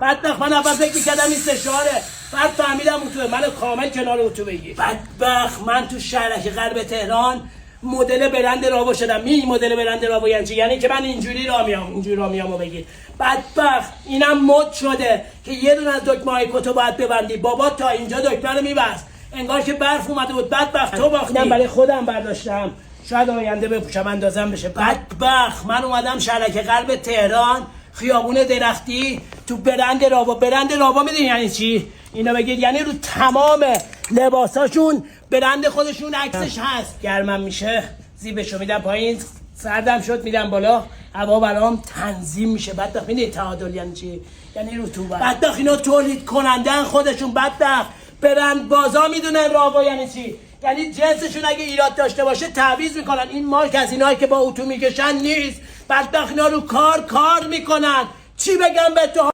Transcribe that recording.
بدبخت من اول فکر می‌کردم این سشاره، بعد فهمیدم اتوبه، من کامل کنار اتوبه بگیر. بدبخت من تو شهرک غرب تهران مدل برند راو شدم. مدل برند راو یعنی چی؟ یعنی که من اینجوری را میامو بگیر. بدبخت اینم مد شده که یه دونه از دکمه‌های کتو باید ببندی. بابا تا اینجا دکمه رو میبست، انگار که برف اومده بود. بدبخت تو باختی. اینم برای خودم برداشتم، شاید آینده بپوشم اندازم بشه. بدبخت من اومدم شهرک غرب تهران، خیابون درختی، تو برند راوا میدونی یعنی چی؟ اینا بگید یعنی رو تمام لباساشون برند خودشون عکسش هست. گرمم میشه زیبشو میدم پایین، سردم شد میدم بالا، هوا برام تنظیم میشه. بدبخت میدونی تعادل یعنی چی؟ یعنی رطوبت. بدبخت اینا تولید کنندن خودشون. بدبخت برند بازا میدونن راوا یعنی چی؟ یعنی جنسشون اگه ایراد داشته باشه تعویض میکنن. این مارک از اینایی که با اتو میکشن نیست. بدبخت اینا رو کار میکنن. چی بگم به تو؟